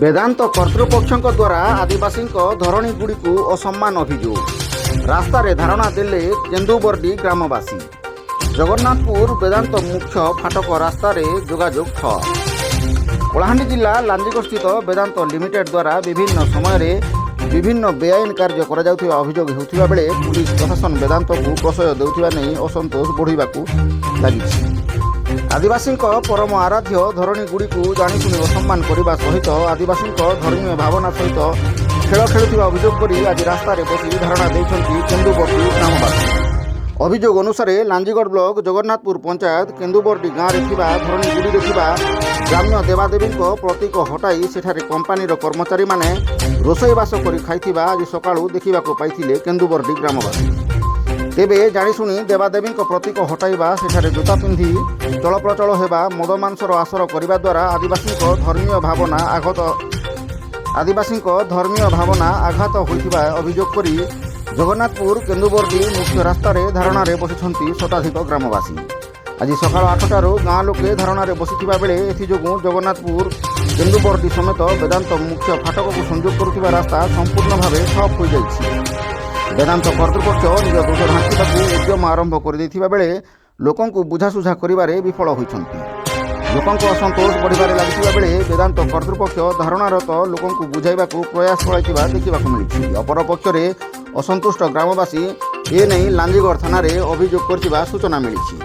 ବେଦାନ୍ତ କର୍ତ୍ତୃପକ୍ଷଙ୍କ ଦ୍ୱାରା ଆଦିବାସୀଙ୍କ ଧରଣୀଗୁଡ଼ିକୁ ଅସମ୍ମାନ ଅଭିଯୋଗ। ରାସ୍ତାରେ ଧାରଣା ଦେଲେ କେନ୍ଦୁବର୍ଡି ଗ୍ରାମବାସୀ। ଜଗନ୍ନାଥପୁର ବେଦାନ୍ତ ମୁଖ୍ୟ ଫାଟକ ରାସ୍ତାରେ ଯୋଗାଯୋଗ ଠପ୍। କଳାହାଣ୍ଡି ଜିଲ୍ଲା ଲାଞ୍ଜିଗଡ଼ସ୍ଥିତ ବେଦାନ୍ତ ଲିମିଟେଡ୍ ଦ୍ୱାରା ବିଭିନ୍ନ ସମୟରେ ବିଭିନ୍ନ ବେଆଇନ କାର୍ଯ୍ୟ କରାଯାଉଥିବା ଅଭିଯୋଗ ହେଉଥିବା ବେଳେ ପୁଲିସ ପ୍ରଶାସନ ବେଦାନ୍ତକୁ ପ୍ରଶୟ ଦେଉଥିବା ନେଇ ଅସନ୍ତୋଷ ବଢ଼ିବାକୁ ଲାଗିଛି। ଆଦିବାସୀଙ୍କ ପରମ ଆରାଧ୍ୟ ଧରଣୀଗୁଡ଼ିକୁ ଜାଣିଶୁଣି ଅସମ୍ମାନ କରିବା ସହିତ ଆଦିବାସୀଙ୍କ ଧର୍ମୀୟ ଭାବନା ସହିତ ଖେଳ ଖେଳୁଥିବା ଅଭିଯୋଗ କରି ଆଜି ରାସ୍ତାରେ ବସି ଧାରଣା ଦେଇଛନ୍ତି କେନ୍ଦୁବର୍ଡି ଗ୍ରାମବାସୀ। ଅଭିଯୋଗ ଅନୁସାରେ ଲାଞ୍ଜିଗଡ଼ ବ୍ଲକ ଜଗନ୍ନାଥପୁର ପଞ୍ଚାୟତ କେନ୍ଦୁବର୍ଡି ଗାଁରେ ଥିବା ଧରଣୀଗୁଡ଼ିରେ ଥିବା ଗ୍ରାମ୍ୟ ଦେବାଦେବୀଙ୍କ ପ୍ରତୀକ ହଟାଇ ସେଠାରେ କମ୍ପାନୀର କର୍ମଚାରୀମାନେ ରୋଷେଇବାସ କରି ଖାଇଥିବା ଆଜି ସକାଳୁ ଦେଖିବାକୁ ପାଇଥିଲେ କେନ୍ଦୁବର୍ଡି ଗ୍ରାମବାସୀ। ତେବେ ଜାଣିଶୁଣି ଦେବାଦେବୀଙ୍କ ପ୍ରତୀକ ହଟାଇବା, ସେଠାରେ ଜୋତା ପିନ୍ଧି ଚଳପ୍ରଚଳ ହେବା, ମଦ ମାଂସର ଆସର କରିବା ଦ୍ୱାରା ଆଦିବାସୀଙ୍କ ଧର୍ମୀୟ ଭାବନା ଆଘାତ ହୋଇଥିବା ଅଭିଯୋଗ କରି ଜଗନ୍ନାଥପୁର କେନ୍ଦୁବର୍ଡି ମୁଖ୍ୟ ରାସ୍ତାରେ ଧାରଣାରେ ବସିଛନ୍ତି ଶତାଧିକ ଗ୍ରାମବାସୀ। ଆଜି ସକାଳ 8ଟାରୁ ଗାଁ ଲୋକେ ଧାରଣାରେ ବସିଥିବା ବେଳେ ଏଥିଯୋଗୁଁ ଜଗନ୍ନାଥପୁର କେନ୍ଦୁବର୍ଡି ସମେତ ବେଦାନ୍ତ ମୁଖ୍ୟ ଫାଟକକୁ ସଂଯୋଗ କରୁଥିବା ରାସ୍ତା ସମ୍ପୂର୍ଣ୍ଣ ଭାବେ ଠପ୍ ହୋଇଯାଇଛି। ବେଦାନ୍ତ କର୍ତ୍ତୃପକ୍ଷ ନିଜ ଦୋଷ ଢାଙ୍କିବାକୁ ଉଦ୍ୟମ ଆରମ୍ଭ କରିଦେଇଥିବା ବେଳେ ଲୋକଙ୍କୁ ବୁଝାସୁଝା କରିବାରେ ବିଫଳ ହୋଇଛନ୍ତି। ଲୋକଙ୍କ ଅସନ୍ତୋଷ ବଢ଼ିବାରେ ଲାଗିଥିବା ବେଳେ ବେଦାନ୍ତ କର୍ତ୍ତୃପକ୍ଷ ଧାରଣାରତ ଲୋକଙ୍କୁ ବୁଝାଇବାକୁ ପ୍ରୟାସ ଚଳାଇଥିବା ଦେଖିବାକୁ ମିଳିଛି। ଅପରପକ୍ଷରେ ଅସନ୍ତୁଷ୍ଟ ଗ୍ରାମବାସୀ ଏନେଇ ଲାଞ୍ଜିଗଡ଼ ଥାନାରେ ଅଭିଯୋଗ କରିଥିବା ସୂଚନା ମିଳିଛି।